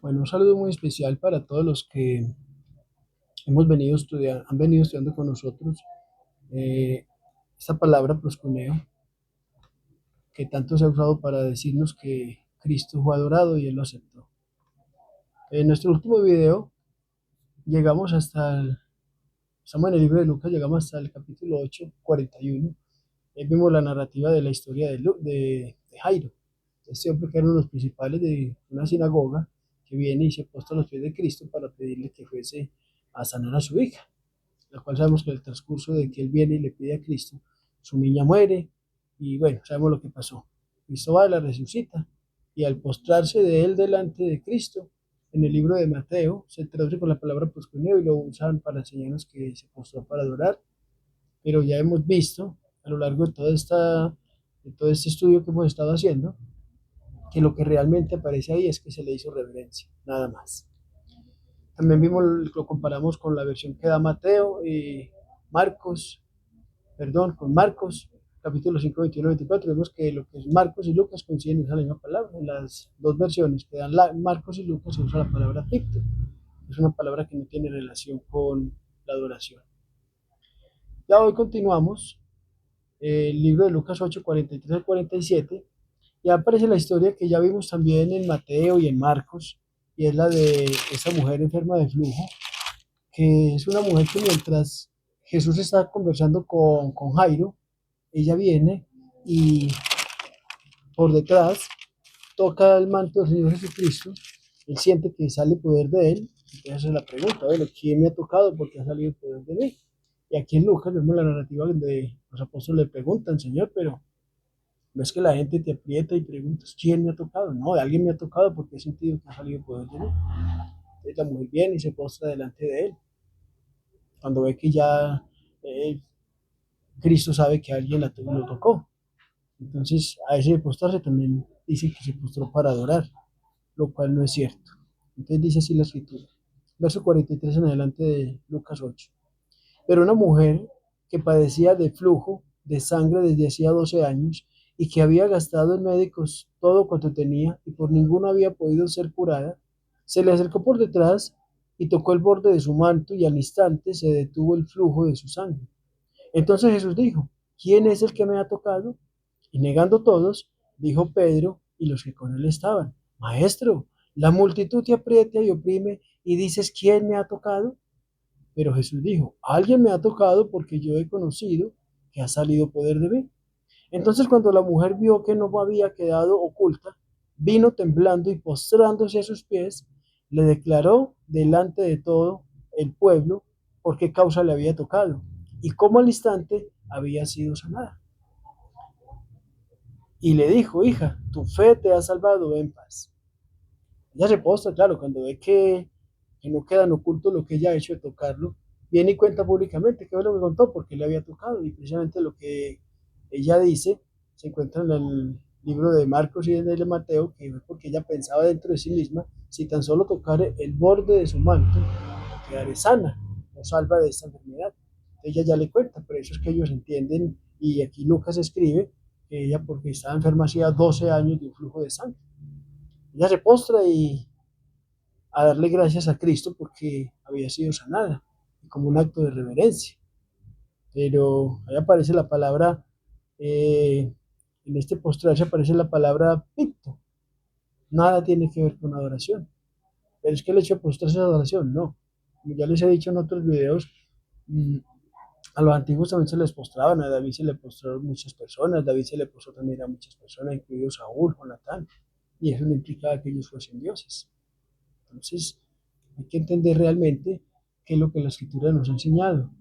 Bueno, un saludo muy especial para todos los que han venido estudiando con nosotros eh, esta palabra proscuneo, que tanto se ha usado para decirnos que Cristo fue adorado y Él lo aceptó. En nuestro último video llegamos estamos en el libro de Lucas, llegamos hasta el capítulo 8, 41. Ahí vimos la narrativa de la historia de Jairo, este hombre que era uno de los principales de una sinagoga, que viene y se postra a los pies de Cristo para pedirle que fuese a sanar a su hija, la cual sabemos que en el transcurso de que él viene y le pide a Cristo, su niña muere y bueno, sabemos lo que pasó. Cristo va, la resucita y al postrarse de él delante de Cristo, en el libro de Mateo, se traduce con la palabra proscuneo y lo usan para enseñarnos que se postró para adorar, pero ya hemos visto a lo largo de de todo este estudio que hemos estado haciendo, que lo que realmente aparece ahí es que se le hizo reverencia, nada más. También vimos, lo comparamos con la versión que da Mateo y Marcos, con Marcos, capítulo 5, 21, 24. Vemos que lo que es Marcos y Lucas coinciden en esa misma palabra. En las dos versiones que dan Marcos y Lucas se usa la palabra picto. Es una palabra que no tiene relación con la adoración. Ya hoy continuamos el libro de Lucas 8, 43 al 47. Ya aparece la historia que ya vimos también en Mateo y en Marcos, y es la de esa mujer enferma de flujo, que es una mujer que mientras Jesús está conversando con Jairo, ella viene y por detrás toca el manto del Señor Jesucristo, él siente que sale poder de él, entonces hace la pregunta, bueno, ¿quién me ha tocado? Porque ha salido el poder de mí. Y aquí en Lucas vemos la narrativa donde los apóstoles le preguntan, Señor, pero ves que la gente te aprieta y preguntas, ¿quién me ha tocado? No, alguien me ha tocado porque he sentido que ha salido poder de mí. Entonces la mujer viene y se postra delante de él. Cuando ve que ya eh, Cristo sabe que alguien lo tocó. Entonces, a ese postrarse también dice que se postró para adorar, lo cual no es cierto. Entonces dice así la escritura. Verso 43 en adelante de Lucas 8. Pero una mujer que padecía de flujo de sangre desde hacía 12 años y que había gastado en médicos todo cuanto tenía y por ninguno había podido ser curada, se le acercó por detrás y tocó el borde de su manto y al instante se detuvo el flujo de su sangre. Entonces Jesús dijo, ¿quién es el que me ha tocado? Y negando todos, dijo Pedro y los que con él estaban, Maestro, la multitud te aprieta y oprime y dices, ¿quién me ha tocado? Pero Jesús dijo, alguien me ha tocado porque yo he conocido que ha salido poder de mí. Entonces cuando la mujer vio que no había quedado oculta, vino temblando y postrándose a sus pies, le declaró delante de todo el pueblo por qué causa le había tocado y cómo al instante había sido sanada. Y le dijo, hija, tu fe te ha salvado, en paz. Ella se postra, claro, cuando ve que no queda en oculto lo que ella ha hecho de tocarlo, viene y cuenta públicamente qué fue lo que contó, porque le había tocado, y precisamente lo que ella dice se encuentra en el libro de Marcos y en el de Mateo, que fue porque ella pensaba dentro de sí misma, si tan solo tocare el borde de su manto, quedaré sana, o salva de esta enfermedad. Ella ya le cuenta, por eso es que ellos entienden, y aquí Lucas escribe que ella, porque estaba enferma hacía 12 años de un flujo de sangre, ella se postra y a darle gracias a Cristo porque había sido sanada, como un acto de reverencia. Pero ahí aparece la palabra, eh, en este postrarse aparece la palabra picto. Nada tiene que ver con adoración. Pero es que el hecho de postrarse es adoración, no. Como ya les he dicho en otros videos, mmm, a los antiguos también se les postraban, a David se le postraron muchas personas, David se le postró también a muchas personas, incluido Saúl, Jonatán, y eso no implicaba que ellos fuesen dioses. Entonces, hay que entender realmente qué es lo que la escritura nos ha enseñado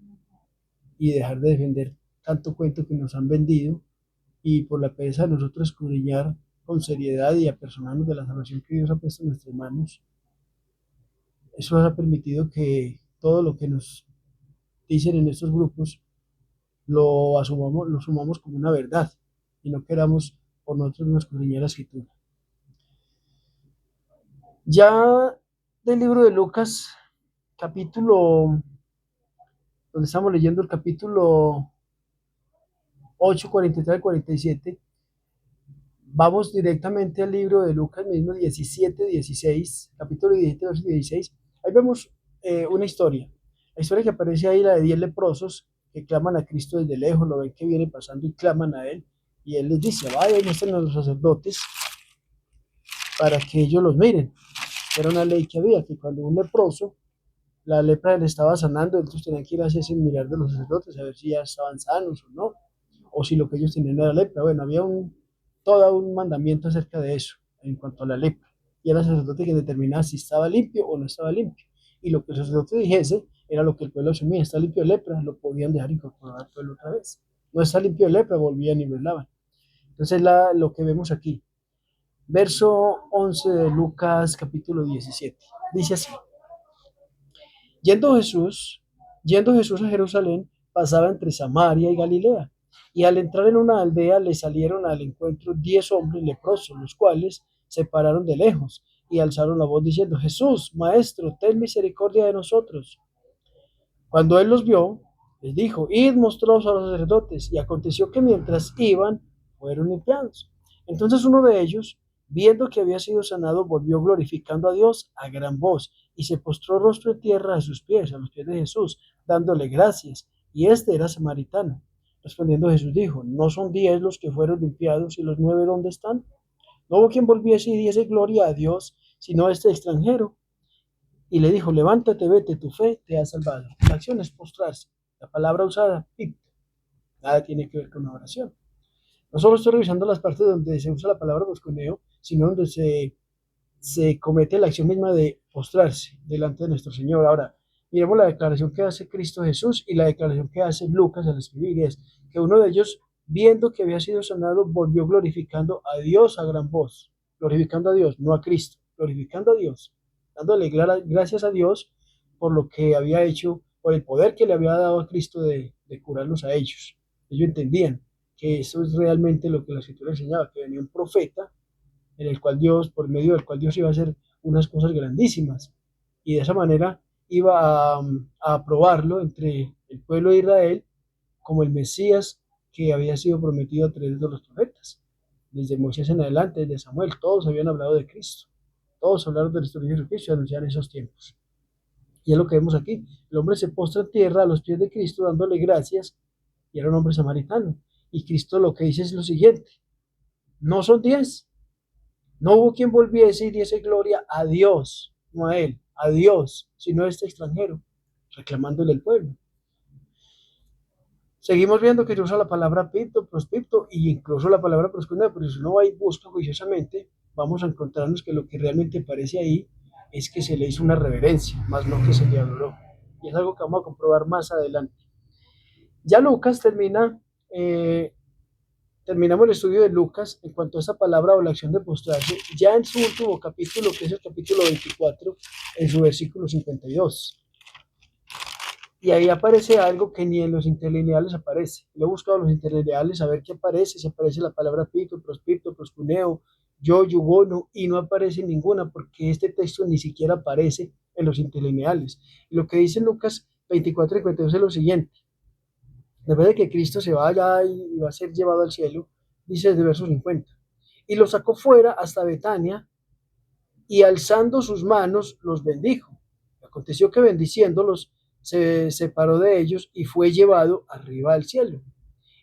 y dejar de defender tanto cuento que nos han vendido y por la pereza de nosotros escudriñar con seriedad y apersonarnos de la salvación que Dios ha puesto en nuestras manos. Eso ha permitido que todo lo que nos dicen en estos grupos lo sumamos como una verdad y no queramos por nosotros mismos escudriñar la escritura. Ya del libro de Lucas, capítulo, donde estamos leyendo el capítulo 8, 43 al 47, Vamos directamente al libro de Lucas mismo, 17, 16, capítulo 17, verso 16. Ahí vemos una historia. La historia que aparece ahí, la de 10 leprosos que claman a Cristo desde lejos, lo ven que viene pasando y claman a Él. Y Él les dice, vaya y muestren a los sacerdotes para que ellos los miren. Era una ley que había, que cuando un leproso, la lepra le estaba sanando, entonces tenían que ir a hacerse mirar de los sacerdotes a ver si ya estaban sanos o no, o si lo que ellos tenían era lepra. Bueno, había todo un mandamiento acerca de eso, en cuanto a la lepra. Y era el sacerdote quien determinaba si estaba limpio o no estaba limpio. Y lo que el sacerdote dijese era lo que el pueblo asumía. Está limpio de lepra, lo podían dejar incorporar al pueblo otra vez. No está limpio de lepra, volvían y velaban. Entonces lo que vemos aquí. Verso 11 de Lucas capítulo 17. Dice así. Yendo Jesús, yendo Jesús a Jerusalén, pasaba entre Samaria y Galilea. Y al entrar en una aldea le salieron al encuentro 10 hombres leprosos, los cuales se pararon de lejos y alzaron la voz diciendo, Jesús, Maestro, ten misericordia de nosotros. Cuando él los vio, les dijo, id mostraos a los sacerdotes. Y aconteció que mientras iban, fueron limpiados. Entonces uno de ellos, viendo que había sido sanado, volvió glorificando a Dios a gran voz y se postró rostro en tierra a sus pies, a los pies de Jesús, dándole gracias. Y este era samaritano. Respondiendo Jesús dijo, ¿no son 10 los que fueron limpiados y los 9 dónde están? No hubo quien volviese y diese gloria a Dios, sino este extranjero. Y le dijo, levántate, vete, tu fe te ha salvado. La acción es postrarse. La palabra usada, pip, nada tiene que ver con una oración. No solo estoy revisando las partes donde se usa la palabra posconeo, sino donde se comete la acción misma de postrarse delante de nuestro Señor. Ahora, miremos la declaración que hace Cristo Jesús y la declaración que hace Lucas al escribir, y es que uno de ellos, viendo que había sido sanado, volvió glorificando a Dios a gran voz, glorificando a Dios, no a Cristo, glorificando a Dios, dándole gracias a Dios por lo que había hecho, por el poder que le había dado a Cristo de curarlos a ellos. Ellos entendían que eso es realmente lo que la Escritura enseñaba, que venía un profeta en el cual Dios, por medio del cual Dios iba a hacer unas cosas grandísimas. Y de esa manera iba a aprobarlo entre el pueblo de Israel como el Mesías que había sido prometido a través de los profetas. Desde Moisés en adelante, desde Samuel, todos habían hablado de Cristo. Todos hablaron de la historia de Jesucristo y anunciaron esos tiempos. Y es lo que vemos aquí. El hombre se postra en tierra a los pies de Cristo dándole gracias y era un hombre samaritano. Y Cristo lo que dice es lo siguiente. No son 10, no hubo quien volviese y diese gloria a Dios, no a él, a Dios, sino a este extranjero, reclamándole al pueblo. Seguimos viendo que se usa la palabra pipto, prospipto e incluso la palabra proscuneo, pero si uno va y busca juiciosamente, vamos a encontrarnos que lo que realmente aparece ahí es que se le hizo una reverencia, más no que se le adoró. Y es algo que vamos a comprobar más adelante. Ya Lucas terminamos el estudio de Lucas en cuanto a esa palabra o la acción de postrarse, ya en su último capítulo, que es el capítulo 24, en su versículo 52. Y ahí aparece algo que ni en los interlineales aparece. Lo he buscado en los interlineales a ver qué aparece, si aparece la palabra pito, proscuneo, yo, yugono, y no aparece ninguna, porque este texto ni siquiera aparece en los interlineales. Y lo que dice Lucas 24 y 52 es lo siguiente. Después de que Cristo se vaya y va a ser llevado al cielo, dice desde verso 50, y los sacó fuera hasta Betania, y alzando sus manos los bendijo. Aconteció que bendiciéndolos se separó de ellos y fue llevado arriba al cielo.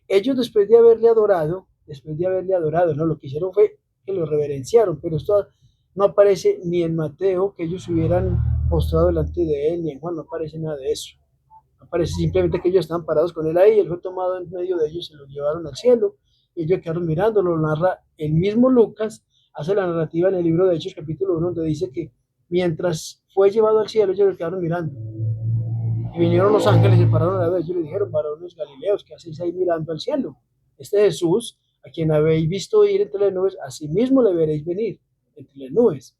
Ellos después de haberle adorado, no, lo que hicieron fue que lo reverenciaron, pero esto no aparece ni en Mateo, que ellos hubieran postrado delante de él, ni en Juan, no aparece nada de eso. Aparece simplemente que ellos estaban parados con él ahí, él fue tomado en medio de ellos, se lo llevaron al cielo, y ellos quedaron mirando, lo narra el mismo Lucas, hace la narrativa en el libro de Hechos capítulo 1, donde dice que mientras fue llevado al cielo, ellos lo quedaron mirando. Y vinieron los ángeles, se pararon al lado de ellos y le dijeron, varones galileos, ¿qué hacéis ahí mirando al cielo? Este Jesús, a quien habéis visto ir entre las nubes, así mismo le veréis venir entre las nubes.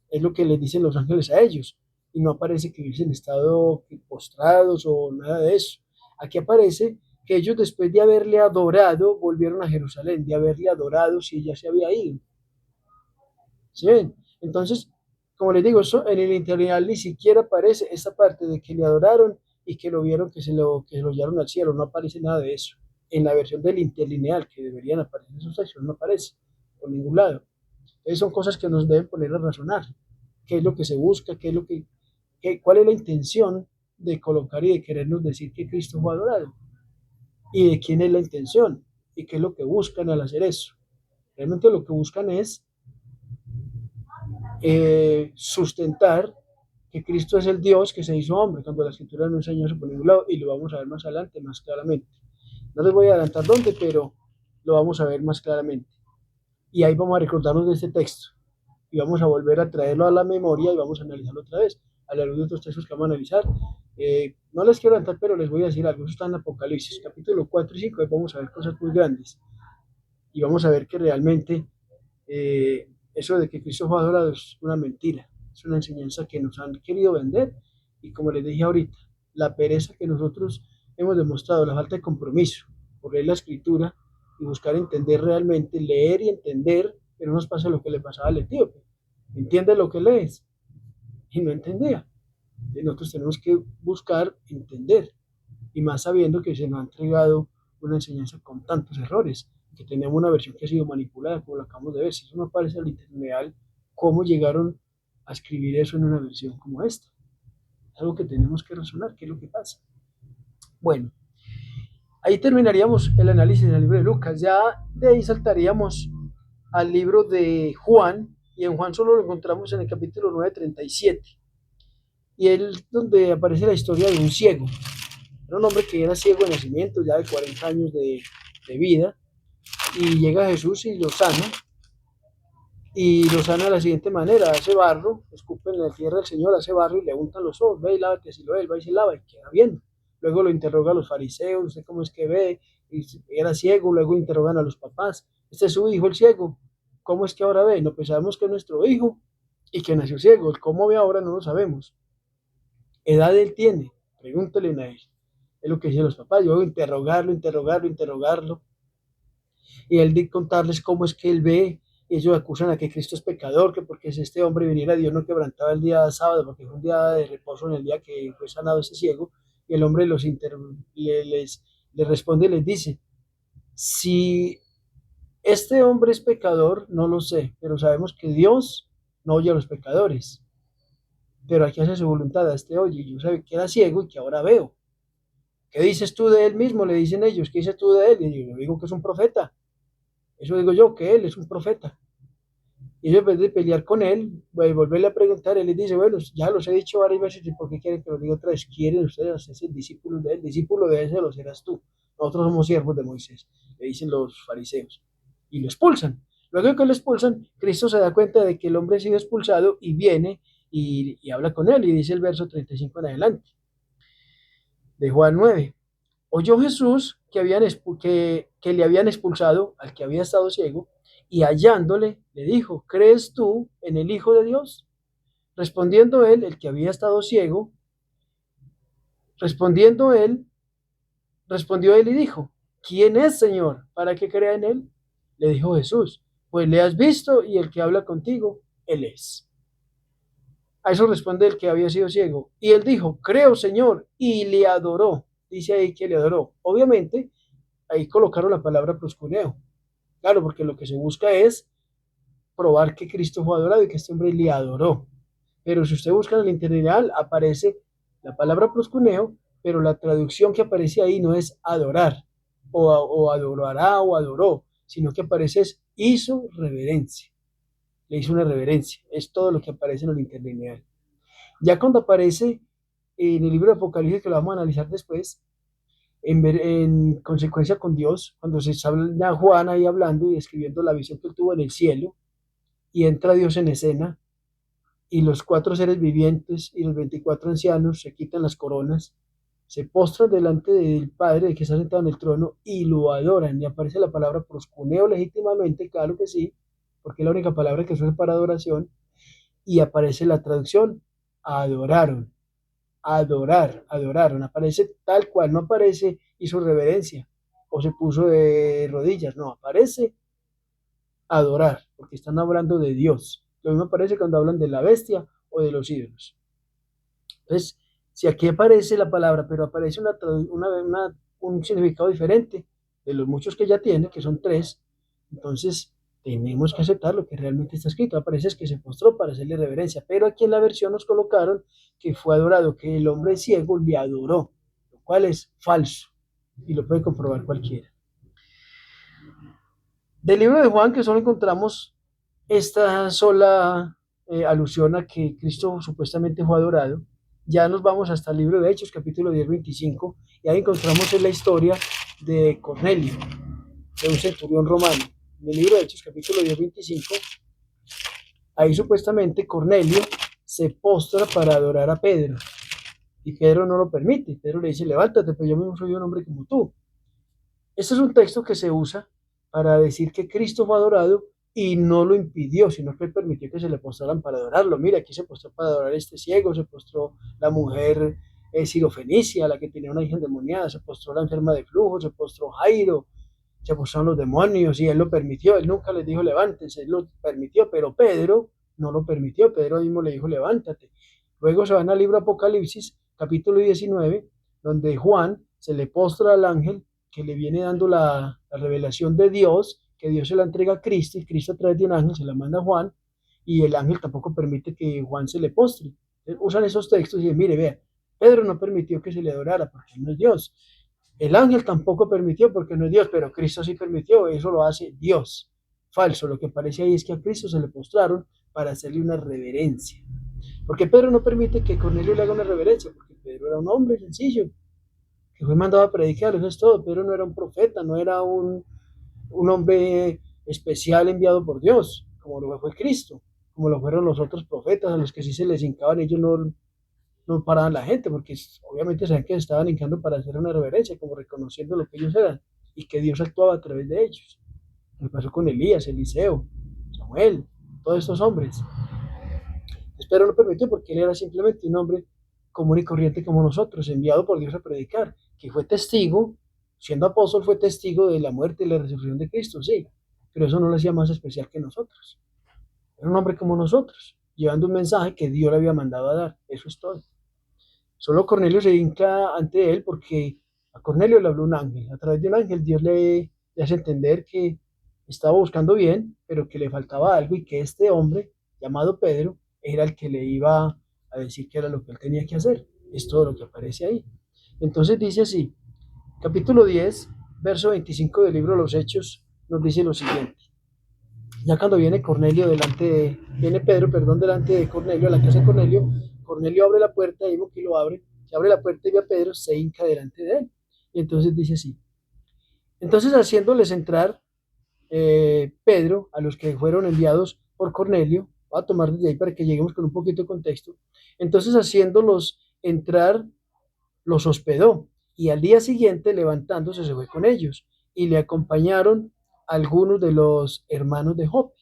Es lo que les dicen los ángeles a ellos. Y no aparece que hubiesen estado postrados o nada de eso. Aquí aparece que ellos después de haberle adorado, volvieron a Jerusalén, de haberle adorado si ella se había ido. ¿Sí ven? Entonces, como les digo, eso en el interlineal ni siquiera aparece esta parte de que le adoraron y que lo vieron, que se lo llevaron al cielo. No aparece nada de eso. En la versión del interlineal, que deberían aparecer esos textos, no aparece. por ningún lado. Entonces son cosas que nos deben poner a razonar. ¿Qué es lo que se busca? ¿Cuál es la intención de colocar y de querernos decir que Cristo fue adorado? ¿Y de quién es la intención? ¿Y qué es lo que buscan al hacer eso? Realmente lo que buscan es sustentar que Cristo es el Dios que se hizo hombre, cuando la Escritura no enseña eso por ningún lado, y lo vamos a ver más adelante, más claramente. No les voy a adelantar dónde, pero lo vamos a ver más claramente. Y ahí vamos a recordarnos de este texto, y vamos a volver a traerlo a la memoria y vamos a analizarlo otra vez, a la luz de otros textos que vamos a analizar. No les quiero adelantar, pero les voy a decir algo. Eso está en Apocalipsis, capítulo 4 y 5, ahí vamos a ver cosas muy grandes, y vamos a ver que realmente eso de que Cristo fue adorado es una mentira, es una enseñanza que nos han querido vender, y como les dije ahorita, la pereza que nosotros hemos demostrado, la falta de compromiso por leer la Escritura y buscar entender realmente, leer y entender, que no nos pasa lo que le pasaba al etíope. Entiende lo que lees y no entendía. Y nosotros tenemos que buscar entender, y más sabiendo que se nos ha entregado una enseñanza con tantos errores, que tenemos una versión que ha sido manipulada, como lo acabamos de ver. Si eso no parece al internet, ¿cómo llegaron a escribir eso en una versión como esta? Es algo que tenemos que razonar, ¿qué es lo que pasa? Bueno, ahí terminaríamos el análisis del libro de Lucas. Ya de ahí saltaríamos al libro de Juan, y en Juan solo lo encontramos en el capítulo 9:37. Y es donde aparece la historia de un ciego. Era un hombre que era ciego de nacimiento, ya de 40 años de vida, y llega Jesús y lo sana de la siguiente manera: hace barro, escupe en la tierra del Señor, hace barro y le untan los ojos, ve y lávate, así lo ve, él va y se lava y queda viendo. Luego lo interroga a los fariseos: ¿usted cómo es que ve? Y era ciego. Luego interrogan a los papás: este es su hijo el ciego, ¿cómo es que ahora ve? No, pues sabemos que es nuestro hijo y que nació ciego, cómo ve ahora no lo sabemos. ¿Edad él tiene? Pregúntele a él. Es lo que dicen los papás. Yo voy a interrogarlo, y él de contarles cómo es que él ve. Y ellos acusan a que Cristo es pecador, que porque si este hombre viniera, Dios no quebrantaba el día sábado, porque fue un día de reposo en el día que fue sanado ese ciego. Y el hombre les responde y les dice: si este hombre es pecador, no lo sé, pero sabemos que Dios no oye a los pecadores, pero hay que hacer su voluntad. A este oye, yo sabía que era ciego y que ahora veo. ¿Qué dices tú de él mismo? Le dicen ellos. ¿Qué dices tú de él? Y yo digo que es un profeta. Eso digo yo, que él es un profeta. Y ellos, en vez de pelear con él, volverle a preguntar, él les dice: bueno, ya los he dicho varias veces, ¿y por qué quieren que lo diga otra vez? ¿Quieren ustedes hacerse discípulos de él? Discípulo de ese lo serás tú. Nosotros somos siervos de Moisés, le dicen los fariseos. Y lo expulsan. Luego de que lo expulsan, Cristo se da cuenta de que el hombre ha sido expulsado y viene y habla con él. Y dice el verso 35 en adelante de Juan 9. Oyó Jesús que le habían expulsado al que había estado ciego, y hallándole le dijo: ¿crees tú en el Hijo de Dios? Respondiendo él, el que había estado ciego, respondiendo él, respondió él y dijo: ¿quién es, Señor, para que crea en él? Le dijo Jesús: pues le has visto, y el que habla contigo, él es. A eso responde el que había sido ciego. Y él dijo: creo, Señor, y le adoró. Dice ahí que le adoró. Obviamente, ahí colocaron la palabra proscuneo. Claro, porque lo que se busca es probar que Cristo fue adorado y que este hombre le adoró. Pero si usted busca en el interlineal, aparece la palabra proscuneo, pero la traducción que aparece ahí no es adorar, o adorará o adoró, sino que aparece es hizo reverencia. Le hizo una reverencia. Es todo lo que aparece en el interlineal. Ya cuando aparece en el libro de Apocalipsis, que lo vamos a analizar después, en consecuencia con Dios, cuando se está Juan ahí hablando y escribiendo la visión que él tuvo en el cielo, y entra Dios en escena, y los 4 seres vivientes y los 24 ancianos se quitan las coronas, se postran delante del Padre que está sentado en el trono y lo adoran. Y aparece la palabra proscuneo legítimamente, claro que sí, porque es la única palabra que suena para adoración, y aparece la traducción: adoraron. Adoraron, aparece tal cual, no aparece hizo reverencia o se puso de rodillas, no, aparece adorar, porque están hablando de Dios. Lo mismo aparece cuando hablan de la bestia o de los ídolos. Entonces, si aquí aparece la palabra, pero aparece un significado diferente de los muchos que ya tiene, que son 3, entonces tenemos que aceptar lo que realmente está escrito. Aparece es que se postró para hacerle reverencia, pero aquí en la versión nos colocaron que fue adorado, que el hombre ciego le adoró, lo cual es falso y lo puede comprobar cualquiera. Del libro de Juan, que solo encontramos esta sola alusión a que Cristo supuestamente fue adorado, ya nos vamos hasta el libro de Hechos, capítulo 10, 25, y ahí encontramos en la historia de Cornelio, de un centurión romano. En el libro de Hechos, capítulo 10, 25, ahí supuestamente Cornelio se postra para adorar a Pedro, y Pedro no lo permite. Pedro le dice, levántate, pues yo mismo soy un hombre como tú. Este es un texto que se usa para decir que Cristo fue adorado y no lo impidió, sino que permitió que se le postraran para adorarlo. Mira, aquí se postró para adorar a este ciego, se postró la mujer sirofenicia, la que tenía una hija endemoniada, se postró la enferma de flujo, se postró Jairo, se postraron los demonios y él lo permitió. Él nunca les dijo levántense, él lo permitió, pero Pedro no lo permitió. Pedro mismo le dijo levántate. Luego se van al libro Apocalipsis, capítulo 19, donde Juan se le postra al ángel que le viene dando la revelación de Dios, que Dios se la entrega a Cristo y Cristo a través de un ángel se la manda a Juan y el ángel tampoco permite que Juan se le postre. Entonces, usan esos textos y dicen, mire, vea, Pedro no permitió que se le adorara porque no es Dios. El ángel tampoco permitió porque no es Dios, pero Cristo sí permitió, eso lo hace Dios. Falso, lo que parece ahí es que a Cristo se le postraron para hacerle una reverencia. Porque Pedro no permite que Cornelio le haga una reverencia, porque Pedro era un hombre sencillo, que fue mandado a predicar, eso es todo. Pedro no era un profeta, no era un hombre especial enviado por Dios, como lo fue Cristo, como lo fueron los otros profetas, a los que sí se les hincaban, ellos no paraban la gente, porque obviamente saben que estaban hincando para hacer una reverencia, como reconociendo lo que ellos eran, y que Dios actuaba a través de ellos. Lo que pasó con Elías, Eliseo, Samuel, todos estos hombres. Pedro no permitió porque él era simplemente un hombre común y corriente como nosotros, enviado por Dios a predicar, que fue testigo, siendo apóstol, fue testigo de la muerte y la resurrección de Cristo, sí, pero eso no lo hacía más especial que nosotros. Era un hombre como nosotros, llevando un mensaje que Dios le había mandado a dar, eso es todo. Solo Cornelio se hinca ante él porque a Cornelio le habló un ángel. A través de un ángel Dios le hace entender que estaba buscando bien, pero que le faltaba algo y que este hombre, llamado Pedro, era el que le iba a decir que era lo que él tenía que hacer. Es todo lo que aparece ahí. Entonces dice así, capítulo 10, verso 25 del libro de los Hechos, nos dice lo siguiente. Ya cuando viene Pedro, perdón, delante de Cornelio, a la casa de Cornelio, Cornelio abre la puerta, digo que lo abre, se abre la puerta y ve a Pedro, se hinca delante de él. Y entonces dice así, entonces haciéndoles entrar Pedro, a los que fueron enviados por Cornelio, voy a tomar desde ahí para que lleguemos con un poquito de contexto, entonces haciéndolos entrar, los hospedó y al día siguiente levantándose se fue con ellos y le acompañaron algunos de los hermanos de Job.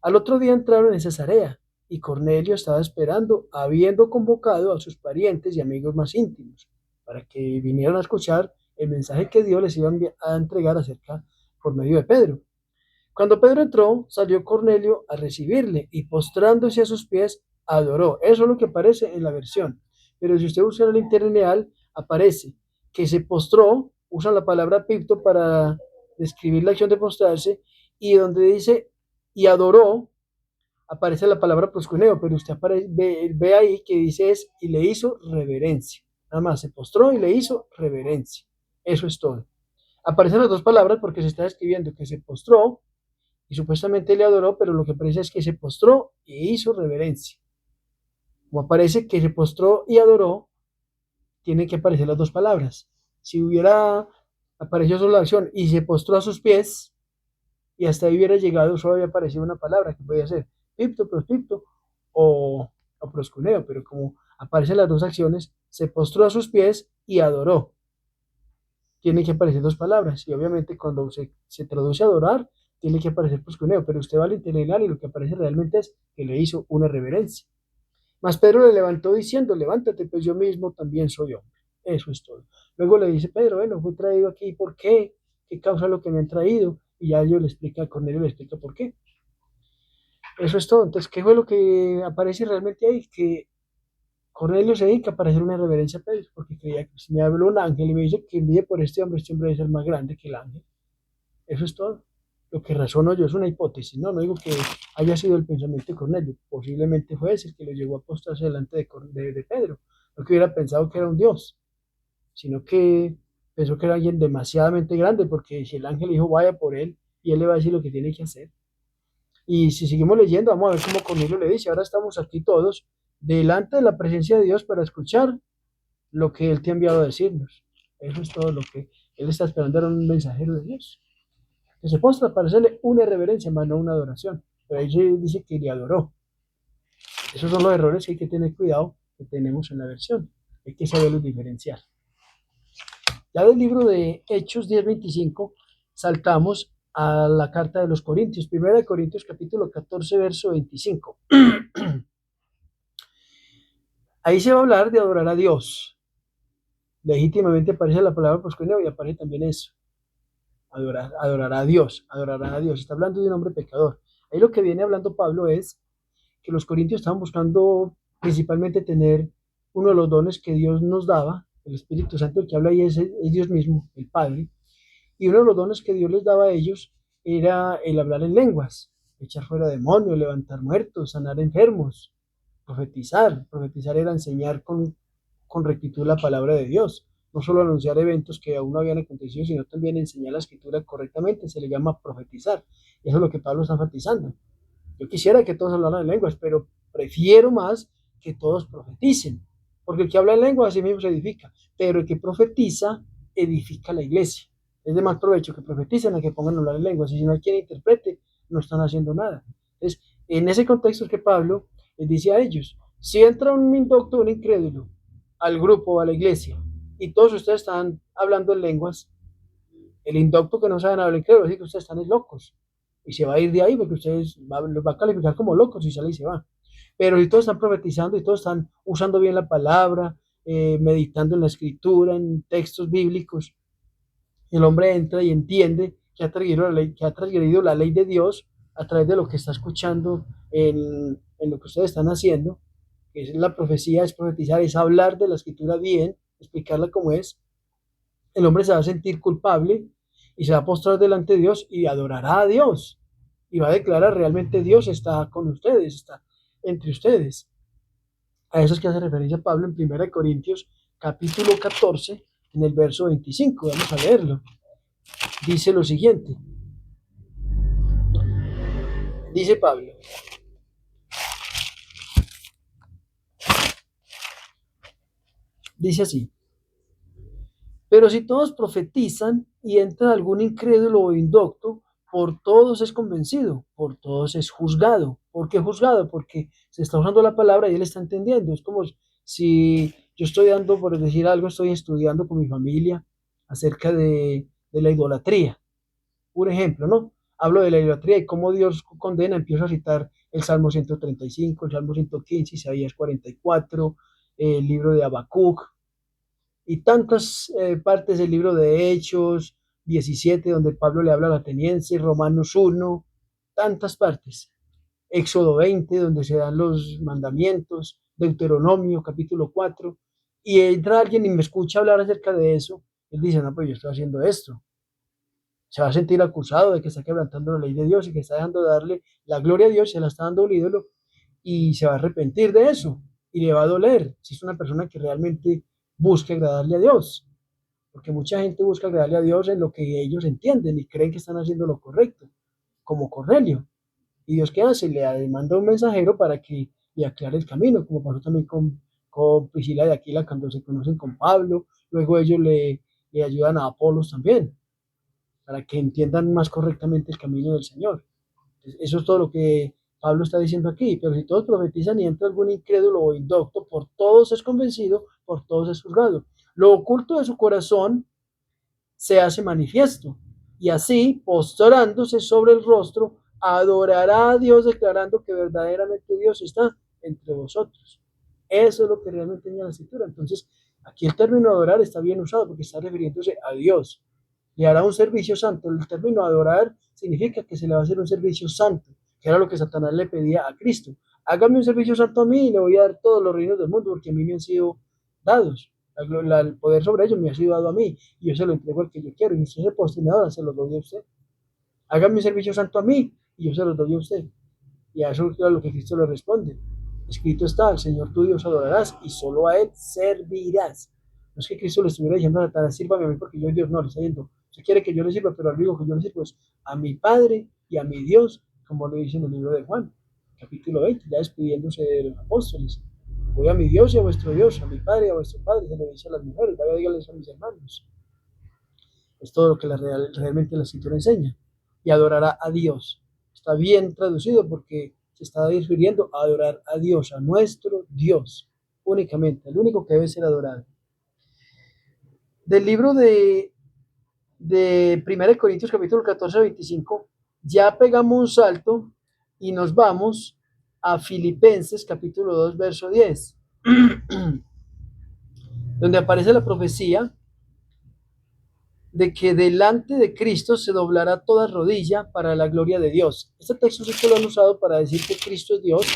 Al otro día entraron en Cesarea y Cornelio estaba esperando, habiendo convocado a sus parientes y amigos más íntimos para que vinieran a escuchar el mensaje que Dios les iba a entregar acerca por medio de Pedro. Cuando Pedro entró, salió Cornelio a recibirle y postrándose a sus pies, adoró. Eso es lo que aparece en la versión. Pero si usted usa el interlineal, aparece que se postró, usa la palabra pipto para describir la acción de postrarse, y donde dice y adoró, aparece la palabra proscuneo, pero usted ve ahí que dice es y le hizo reverencia. Nada más, se postró y le hizo reverencia. Eso es todo. Aparecen las dos palabras porque se está describiendo que se postró y supuestamente le adoró, pero lo que aparece es que se postró e hizo reverencia. Como aparece que se postró y adoró, tienen que aparecer las dos palabras. Si hubiera aparecido solo la acción y se postró a sus pies y hasta ahí hubiera llegado, solo había aparecido una palabra que podía ser pipto, prospipto o proscuneo, pero como aparecen las dos acciones, se postró a sus pies y adoró. Tienen que aparecer dos palabras y obviamente cuando se traduce a adorar, tiene que aparecer proscuneo, pero usted va al interlineal y lo que aparece realmente es que le hizo una reverencia. Mas Pedro le levantó diciendo, levántate, pues yo mismo también soy hombre. Eso es todo. Luego le dice Pedro, bueno, fui traído aquí, ¿por qué? ¿Qué causa lo que me han traído? Y ya yo le explica, Cornelio le explica por qué. Eso es todo. Entonces, ¿qué fue lo que aparece realmente ahí? Que Cornelio se dedica para hacer una reverencia a Pedro, porque creía que si me habló un ángel y me dice que envíe por este hombre debe ser más grande que el ángel. Eso es todo. Lo que razono yo es una hipótesis, no digo que haya sido el pensamiento de Cornelio, posiblemente fue ese el que lo llevó a postrarse delante de Pedro, no que hubiera pensado que era un Dios, sino que pensó que era alguien demasiadamente grande, porque si el ángel dijo vaya por él, y él le va a decir lo que tiene que hacer. Y si seguimos leyendo, vamos a ver cómo Cornelio le dice, ahora estamos aquí todos delante de la presencia de Dios para escuchar lo que Él te ha enviado a decirnos. Eso es todo lo que Él está esperando, era un mensajero de Dios. Que se postra para hacerle una reverencia, más no una adoración. Pero ahí se dice que le adoró. Esos son los errores que hay que tener cuidado que tenemos en la versión. Hay que saberlos diferenciar. Ya del libro de Hechos 10:25 saltamos a la carta de los Corintios, primera de Corintios capítulo 14, verso 25. Ahí se va a hablar de adorar a Dios. Legítimamente aparece la palabra proskuneo y aparece también eso. Adorará a Dios, adorará a Dios. Está hablando de un hombre pecador. Ahí lo que viene hablando Pablo es que los corintios estaban buscando principalmente tener uno de los dones que Dios nos daba, el Espíritu Santo, el que habla ahí es Dios mismo, el Padre, y uno de los dones que Dios les daba a ellos era el hablar en lenguas, echar fuera demonios, levantar muertos, sanar enfermos, profetizar. Profetizar era enseñar con rectitud la palabra de Dios, no solo anunciar eventos que aún no habían acontecido, sino también enseñar la escritura correctamente, se le llama profetizar, y eso es lo que Pablo está enfatizando. Yo quisiera que todos hablaran en lenguas, pero prefiero más que todos profeticen, porque el que habla en lenguas así mismo se edifica, pero el que profetiza edifica la iglesia. Es de más provecho que profeticen a que pongan a hablar en lenguas, y si no hay quien interprete, no están haciendo nada. Entonces, en ese contexto es que Pablo les dice a ellos, si entra un indocto, un incrédulo, al grupo, a la iglesia, y todos ustedes están hablando en lenguas, el indocto que no saben hablar incrédulo, dice que ustedes están locos, y se va a ir de ahí porque los va a calificar como locos y sale y se va. Pero si todos están profetizando y todos están usando bien la palabra, meditando en la escritura, en textos bíblicos, el hombre entra y entiende que ha transgredido la ley de Dios a través de lo que está escuchando en lo que ustedes están haciendo, que es la profecía, es profetizar, es hablar de la escritura bien, explicarla como es. El hombre se va a sentir culpable y se va a postrar delante de Dios y adorará a Dios y va a declarar realmente Dios está con ustedes, está entre ustedes. A eso es que hace referencia Pablo en 1 Corintios capítulo 14 en el verso 25. Vamos a leerlo. Dice lo siguiente. Dice Pablo. Dice así. Pero si todos profetizan y entra algún incrédulo o indocto, por todos es convencido, por todos es juzgado. ¿Por qué juzgado? Porque se está usando la palabra y él está entendiendo. Es como si yo estoy dando, por decir algo, estoy estudiando con mi familia acerca de la idolatría. Un ejemplo, ¿no? Hablo de la idolatría y cómo Dios condena, empiezo a citar el Salmo 135, el Salmo 115, Isaías 44, el libro de Habacuc, y tantas partes del libro de Hechos 17, donde Pablo le habla al ateniense, Romanos 1, tantas partes. Éxodo 20, donde se dan los mandamientos, Deuteronomio capítulo 4, y entra alguien y me escucha hablar acerca de eso, él dice, no, pues yo estoy haciendo esto. Se va a sentir acusado de que está quebrantando la ley de Dios y que está dejando de darle la gloria a Dios, se la está dando a un ídolo, y se va a arrepentir de eso, y le va a doler si es una persona que realmente busca agradarle a Dios, porque mucha gente busca agradarle a Dios en lo que ellos entienden y creen que están haciendo lo correcto, como Cornelio. ¿Y Dios qué hace? Le manda un mensajero para que le aclare el camino, como pasó también con Priscila de Aquila cuando se conocen con Pablo, luego ellos le ayudan a Apolos también, para que entiendan más correctamente el camino del Señor. Eso es todo lo que Pablo está diciendo aquí. Pero si todos profetizan y entra algún incrédulo o indocto, por todos es convencido, por todos es juzgado. Lo oculto de su corazón se hace manifiesto. Y así, postrándose sobre el rostro, adorará a Dios declarando que verdaderamente Dios está entre vosotros. Eso es lo que realmente enseña la escritura. Entonces, aquí el término adorar está bien usado porque está refiriéndose a Dios. Le hará un servicio santo. El término adorar significa que se le va a hacer un servicio santo, que era lo que Satanás le pedía a Cristo. Hágame un servicio santo a mí y le voy a dar todos los reinos del mundo porque a mí me han sido dados. El poder sobre ellos me ha sido dado a mí y yo se lo entrego al que yo quiero y si usted se postre se lo doy a usted. Hágame un servicio santo a mí y yo se lo doy a usted. Y a eso es a lo que Cristo le responde. Escrito está, al Señor tu Dios adorarás y solo a Él servirás. No es que Cristo le estuviera diciendo a Satanás, sírvame a mí porque yo soy Dios, no, le está diciendo, usted quiere que yo le sirva, pero al único que yo le sirvo es a mi Padre y a mi Dios, como lo dice en el libro de Juan, capítulo 20, ya despidiéndose de los apóstoles. Voy a mi Dios y a vuestro Dios, a mi Padre y a vuestro Padre, se lo dice a las mujeres, vaya díganles a mis hermanos. Es todo lo que realmente la escritura enseña. Y adorará a Dios. Está bien traducido porque se está refiriendo a adorar a Dios, a nuestro Dios, únicamente, el único que debe ser adorado. Del libro de 1 Corintios capítulo 14 a 25, ya pegamos un salto y nos vamos a Filipenses capítulo 2 verso 10, donde aparece la profecía de que delante de Cristo se doblará toda rodilla para la gloria de Dios. Este texto sí que lo han usado para decir que Cristo es Dios,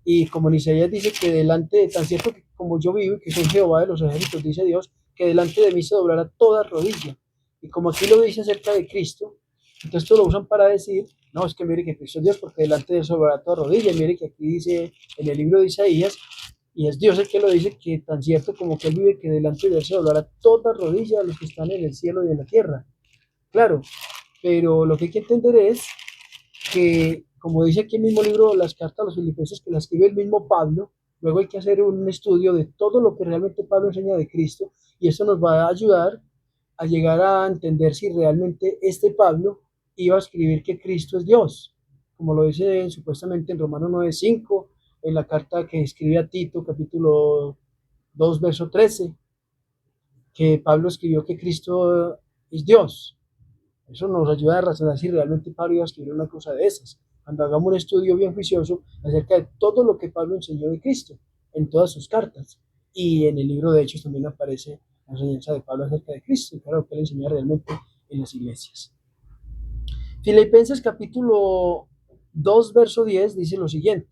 y como en Isaías dice que delante de, tan cierto que como yo vivo, que soy Jehová de los ejércitos, dice Dios, que delante de mí se doblará toda rodilla. Y como aquí lo dice acerca de Cristo, entonces esto lo usan para decir, no, es que mire que Cristo es Dios, porque delante de él se doblará toda rodilla. Y mire que aquí dice en el libro de Isaías, y es Dios el que lo dice, que tan cierto como que él vive, que delante de él se doblará toda rodilla a los que están en el cielo y en la tierra. Claro, pero lo que hay que entender es que, como dice aquí el mismo libro, las cartas a los filipenses, que las escribe el mismo Pablo, luego hay que hacer un estudio de todo lo que realmente Pablo enseña de Cristo, y eso nos va a ayudar a llegar a entender si realmente este Pablo iba a escribir que Cristo es Dios, como lo dice supuestamente en Romanos 9:5, en la carta que escribe a Tito, capítulo 2, verso 13, que Pablo escribió que Cristo es Dios. Eso nos ayuda a razonar si realmente Pablo iba a escribir una cosa de esas. Cuando hagamos un estudio bien juicioso acerca de todo lo que Pablo enseñó de Cristo en todas sus cartas. Y en el libro de Hechos también aparece la enseñanza de Pablo acerca de Cristo, y claro, que él enseña realmente en las iglesias. Filipenses capítulo 2, verso 10 dice lo siguiente: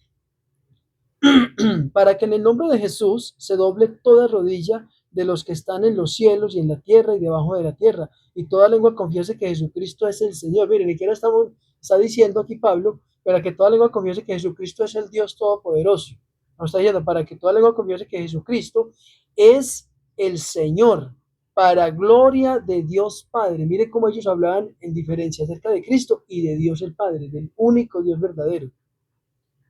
para que en el nombre de Jesús se doble toda rodilla de los que están en los cielos y en la tierra y debajo de la tierra, y toda lengua confiese que Jesucristo es el Señor. Miren, ni siquiera está diciendo aquí Pablo, para que toda lengua confiese que Jesucristo es el Dios Todopoderoso. No está diciendo, para que toda lengua confiese que Jesucristo es el Señor, para gloria de Dios Padre. Miren cómo ellos hablaban en diferencia acerca de Cristo y de Dios el Padre, del único Dios verdadero.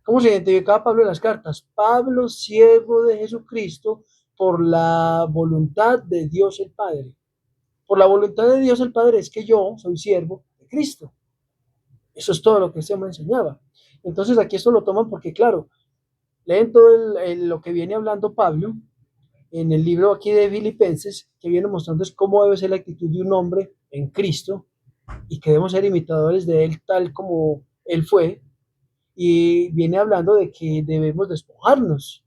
¿Cómo se identificaba Pablo en las cartas? Pablo, siervo de Jesucristo, por la voluntad de Dios el Padre. Por la voluntad de Dios el Padre es que yo soy siervo de Cristo. Eso es todo lo que se me enseñaba. Entonces aquí esto lo toman porque, claro, leen todo lo que viene hablando Pablo en el libro aquí de Filipenses, que viene mostrando cómo debe ser la actitud de un hombre en Cristo y que debemos ser imitadores de él tal como él fue, y viene hablando de que debemos despojarnos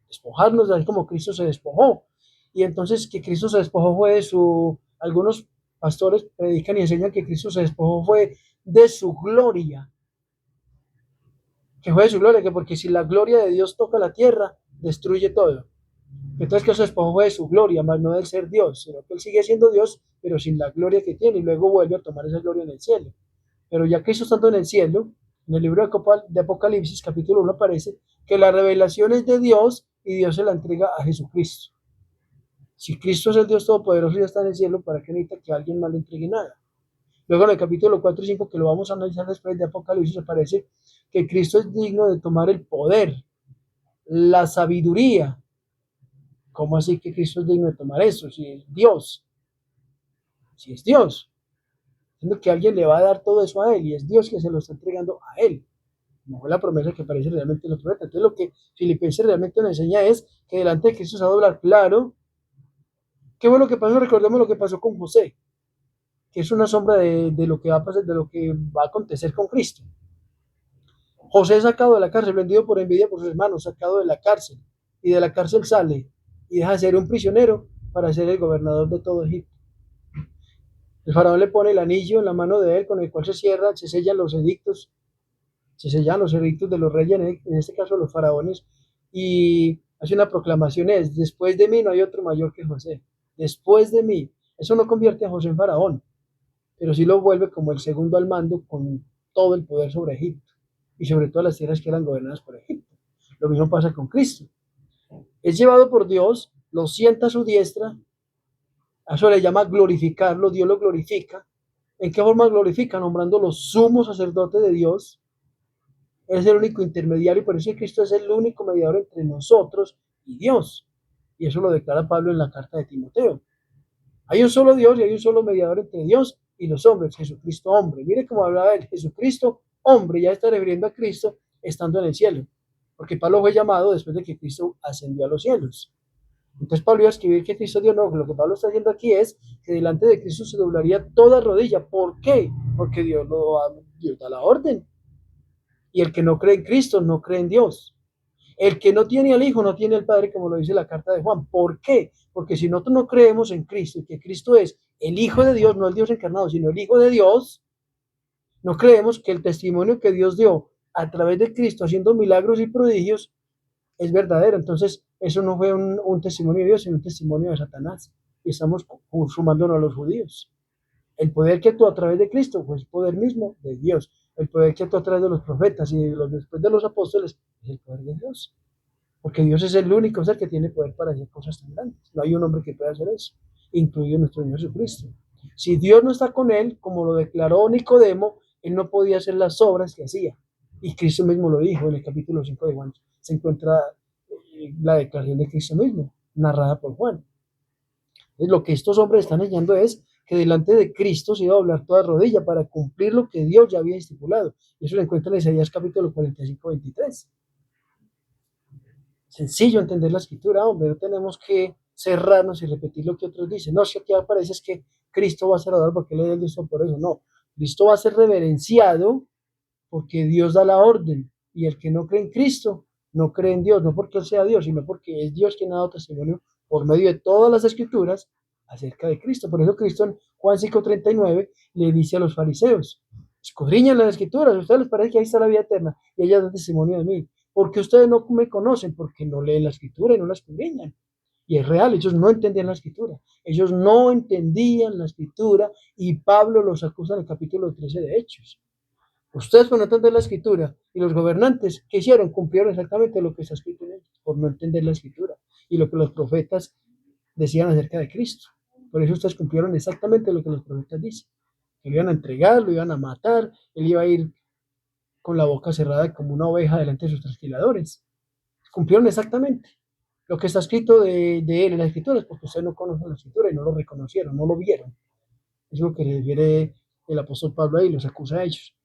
de él como Cristo se despojó. Y entonces que Cristo se despojó fue de su, algunos pastores predican y enseñan que Cristo se despojó fue de su gloria, que fue de su gloria, que porque si la gloria de Dios toca la tierra, destruye todo. Entonces que se despojó fue de su gloria, más no del ser Dios, sino que él sigue siendo Dios, pero sin la gloria que tiene, y luego vuelve a tomar esa gloria en el cielo. Pero ya Cristo estando en el cielo, en el libro de Apocalipsis, capítulo 1, aparece que la revelación es de Dios y Dios se la entrega a Jesucristo. Si Cristo es el Dios Todopoderoso y ya está en el cielo, ¿para qué necesita que alguien más le entregue nada? Luego en el capítulo 4 y 5, que lo vamos a analizar después de Apocalipsis, aparece que Cristo es digno de tomar el poder, la sabiduría. ¿Cómo así que Cristo es digno de tomar eso? Si es Dios, si es Dios, siendo que alguien le va a dar todo eso a él y es Dios que se lo está entregando a él. No fue la promesa que aparece realmente en los profetas. Entonces lo que Filipenses realmente nos enseña es que delante de Cristo se va a doblar. Claro, ¿qué fue lo que pasó? Recordemos lo que pasó con José, que es una sombra de lo que va a pasar, de lo que va a acontecer con Cristo. José es sacado de la cárcel, vendido por envidia por sus hermanos, sacado de la cárcel, y de la cárcel sale y deja de ser un prisionero para ser el gobernador de todo Egipto. El faraón le pone el anillo en la mano de él, con el cual se sellan los edictos, se sellan los edictos de los reyes, en este caso los faraones, y hace una proclamación: es, después de mí no hay otro mayor que José, después de mí. Eso no convierte a José en faraón, pero sí lo vuelve como el segundo al mando con todo el poder sobre Egipto y sobre todas las tierras que eran gobernadas por Egipto. Lo mismo pasa con Cristo. Es llevado por Dios, lo sienta a su diestra, a eso le llama glorificarlo, Dios lo glorifica. ¿En qué forma glorifica? Nombrándolo sumo sacerdote de Dios. Él es el único intermediario y por eso Cristo es el único mediador entre nosotros y Dios. Y eso lo declara Pablo en la carta de Timoteo. Hay un solo Dios y hay un solo mediador entre Dios y los hombres, Jesucristo hombre. Mire cómo hablaba de Jesucristo hombre, ya está refiriendo a Cristo estando en el cielo. Porque Pablo fue llamado después de que Cristo ascendió a los cielos. Entonces Pablo iba a escribir que Cristo dio no, lo que Pablo está haciendo aquí es que delante de Cristo se doblaría toda rodilla. ¿Por qué? Porque Dios da la orden. Y el que no cree en Cristo no cree en Dios. El que no tiene al Hijo no tiene al Padre, como lo dice la carta de Juan. ¿Por qué? Porque si nosotros no creemos en Cristo y que Cristo es el Hijo de Dios, no el Dios encarnado, sino el Hijo de Dios, no creemos que el testimonio que Dios dio a través de Cristo haciendo milagros y prodigios es verdadero. Entonces, eso no fue un testimonio de Dios, sino un testimonio de Satanás. Y estamos sumándonos a los judíos. El poder que actuó a través de Cristo fue el poder mismo de Dios. El poder que actuó a través de los profetas y después de los apóstoles es el poder de Dios. Porque Dios es el único ser que tiene poder para hacer cosas tan grandes. No hay un hombre que pueda hacer eso, incluido nuestro Señor Jesucristo. Si Dios no está con él, como lo declaró Nicodemo, él no podía hacer las obras que hacía. Y Cristo mismo lo dijo en el capítulo 5 de Juan. Se encuentra la declaración de Cristo mismo, narrada por Juan. Entonces, lo que estos hombres están enseñando es que delante de Cristo se iba a doblar toda rodilla para cumplir lo que Dios ya había estipulado. Y eso lo encuentra en Isaías capítulo 45-23. Sencillo entender la escritura, hombre, no tenemos que cerrarnos y repetir lo que otros dicen. No, si aquí aparece es que Cristo va a ser adorado porque le da Dios por eso. No, Cristo va a ser reverenciado porque Dios da la orden. Y el que no cree en Cristo no cree en Dios, no porque Él sea Dios, sino porque es Dios quien ha dado testimonio por medio de todas las escrituras acerca de Cristo. Por eso Cristo en Juan 5:39 le dice a los fariseos, escudriñen las escrituras, a ustedes les parece que ahí está la vida eterna y ellas dan testimonio de mí. Porque ustedes no me conocen, porque no leen la escritura y no la escudriñan. Y es real, ellos no entendían la escritura. Ellos no entendían la escritura y Pablo los acusa en el capítulo 13 de Hechos. Ustedes por no entender la escritura y los gobernantes, ¿qué hicieron? Cumplieron exactamente lo que está escrito en ellos, por no entender la escritura y lo que los profetas decían acerca de Cristo. Por eso ustedes cumplieron exactamente lo que los profetas dicen. Que lo iban a entregar, lo iban a matar, él iba a ir con la boca cerrada como una oveja delante de sus trasquiladores. Cumplieron exactamente lo que está escrito de él en las escrituras, porque ustedes no conocen la escritura y no lo reconocieron, no lo vieron. Es lo que le refiere el apóstol Pablo ahí, los acusa a ellos.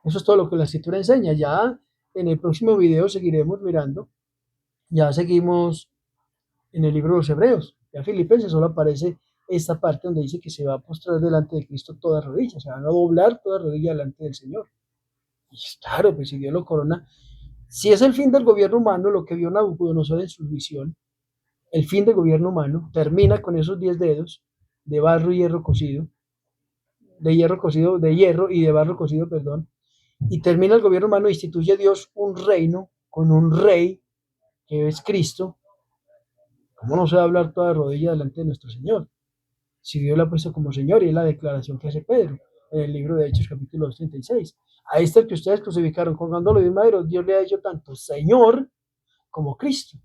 Eso es todo lo que la escritura enseña. Ya en el próximo video seguiremos mirando. Ya seguimos en el libro de los Hebreos. Ya Filipenses solo aparece esta parte donde dice que se va a postrar delante de Cristo toda rodilla, se van a doblar toda rodilla delante del Señor. Y claro, pues si Dios lo corona, si es el fin del gobierno humano, lo que vio Nabucodonosor en su visión, el fin del gobierno humano termina con esos 10 dedos de barro y hierro cocido, de hierro y de barro cocido, perdón, y termina el gobierno humano, instituye Dios un reino con un rey que es Cristo. ¿Cómo no se va a hablar toda rodilla delante de nuestro Señor? Si Dios lo ha puesto como Señor, y es la declaración que hace Pedro en el libro de Hechos capítulo 36. A este que ustedes crucificaron colgándolo de un madero, Dios le ha hecho tanto Señor como Cristo.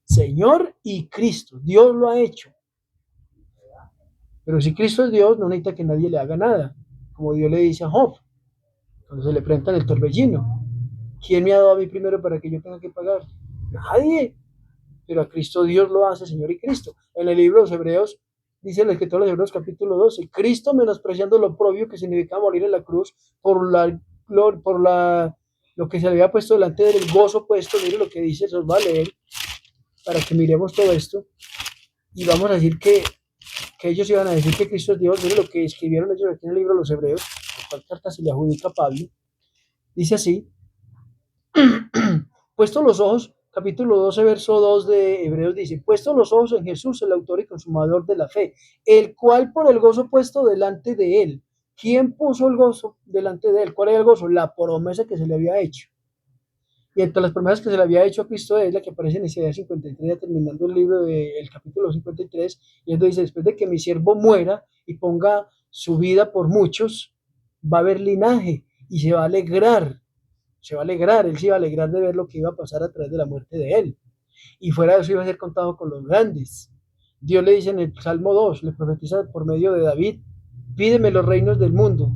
Señor y Cristo, Dios lo ha hecho. Pero si Cristo es Dios, no necesita que nadie le haga nada, como Dios le dice a Job, cuando se le presenta en el torbellino. ¿Quién me ha dado a mí primero para que yo tenga que pagar? Nadie. Pero a Cristo Dios lo hace, Señor y Cristo. En el libro de los Hebreos, dice el escritor de los Hebreos capítulo 12, Cristo menospreciando lo propio que significa morir en la cruz lo que se le había puesto delante del gozo puesto. Mire lo que dice, eso va a leer para que miremos todo esto y vamos a decir que ellos iban a decir que Cristo es Dios. Mire lo que escribieron ellos aquí en el libro de los Hebreos, la cual carta se le adjudica a Pablo. Dice así, puesto los ojos, capítulo 12, verso 2 de Hebreos dice, puesto los ojos en Jesús, el autor y consumador de la fe, el cual por el gozo puesto delante de él. ¿Quién puso el gozo delante de él? ¿Cuál era el gozo? La promesa que se le había hecho. Y entre las promesas que se le había hecho a Cristo es la que aparece en Isaías 53, ya terminando el libro del capítulo 53, y entonces dice, después de que mi siervo muera y ponga su vida por muchos, va a haber linaje y se va a alegrar, él se iba a alegrar de ver lo que iba a pasar a través de la muerte de él. Y fuera de eso iba a ser contado con los grandes. Dios le dice en el Salmo 2, le profetiza por medio de David, pídeme los reinos del mundo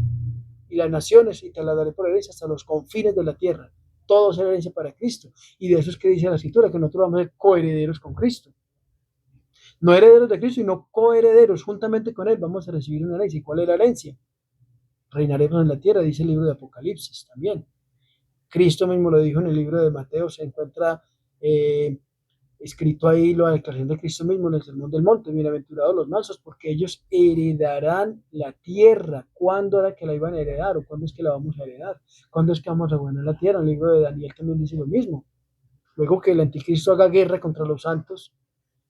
y las naciones y te las daré por herencia hasta los confines de la tierra. Todo será herencia para Cristo. Y de eso es que dice la Escritura, que nosotros vamos a ser coherederos con Cristo. No herederos de Cristo, sino coherederos. Juntamente con Él vamos a recibir una herencia. ¿Y cuál es la herencia? Reinaremos en la tierra, dice el libro de Apocalipsis también. Cristo mismo lo dijo en el libro de Mateo, se encuentra escrito ahí la declaración de Cristo mismo en el Sermón del Monte, bienaventurados los mansos, porque ellos heredarán la tierra. ¿Cuándo era que la iban a heredar? ¿O cuándo es que la vamos a heredar? ¿Cuándo es que vamos a gobernar la tierra? El libro de Daniel también dice lo mismo. Luego que el anticristo haga guerra contra los santos,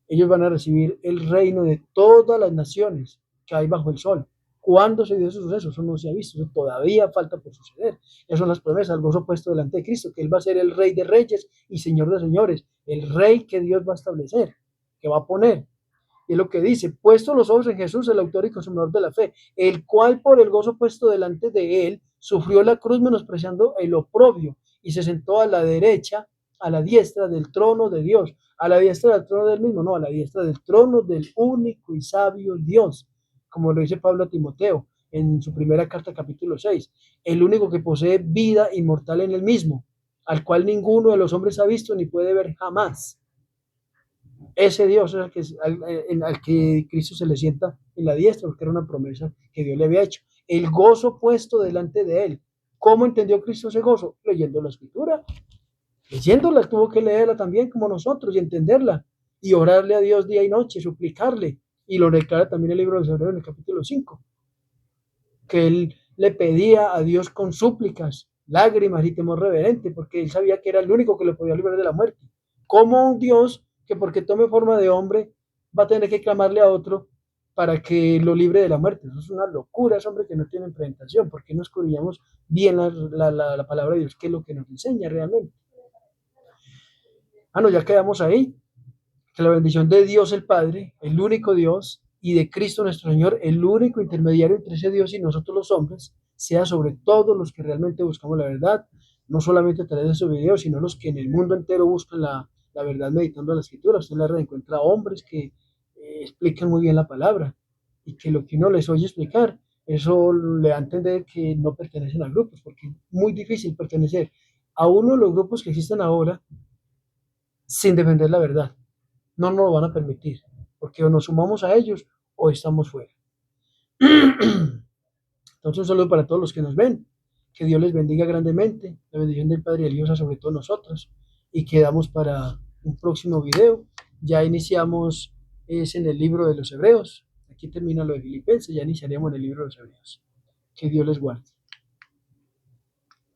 ellos van a recibir el reino de todas las naciones que hay bajo el sol. ¿Cuándo se dio ese suceso? Eso no se ha visto, eso todavía falta por suceder. Esas son las promesas, el gozo puesto delante de Cristo, que Él va a ser el Rey de reyes y Señor de señores, el Rey que Dios va a establecer, que va a poner. Y es lo que dice, puesto los ojos en Jesús, el autor y consumador de la fe, el cual por el gozo puesto delante de Él, sufrió la cruz menospreciando el oprobio y se sentó a la derecha, a la diestra del trono de Dios. A la diestra del trono del mismo, no, a la diestra del trono del único y sabio Dios, como lo dice Pablo a Timoteo en su primera carta, capítulo 6, el único que posee vida inmortal en él mismo, al cual ninguno de los hombres ha visto ni puede ver jamás. Ese Dios es al que Cristo se le sienta en la diestra, porque era una promesa que Dios le había hecho. El gozo puesto delante de él. ¿Cómo entendió Cristo ese gozo? Leyendo la Escritura. Leyéndola, tuvo que leerla también como nosotros y entenderla y orarle a Dios día y noche, suplicarle. Y lo declara también el libro de los Hebreos en el capítulo 5, que él le pedía a Dios con súplicas, lágrimas y temor reverente, porque él sabía que era el único que lo podía librar de la muerte. ¿Cómo un Dios que porque tome forma de hombre va a tener que clamarle a otro para que lo libre de la muerte? Eso es una locura, es hombre que no tiene presentación, porque no escudriñamos bien la palabra de Dios, que es lo que nos enseña realmente. No, ya quedamos ahí. Que la bendición de Dios el Padre, el único Dios, y de Cristo nuestro Señor, el único intermediario entre ese Dios y nosotros los hombres, sea sobre todos los que realmente buscamos la verdad, no solamente a través de su video, sino los que en el mundo entero buscan la verdad meditando la Escritura. Usted en la red encuentra hombres que explican muy bien la palabra y que lo que uno les oye explicar, eso le da a entender que no pertenecen a grupos, porque es muy difícil pertenecer a uno de los grupos que existen ahora sin defender la verdad. No nos lo van a permitir, porque o nos sumamos a ellos o estamos fuera. Entonces, un saludo para todos los que nos ven. Que Dios les bendiga grandemente. La bendición del Padre y del Hijo sea sobre todos nosotros. Y quedamos para un próximo video. Ya iniciamos es en el libro de los Hebreos. Aquí termina lo de Filipenses. Ya iniciaremos en el libro de los Hebreos. Que Dios les guarde.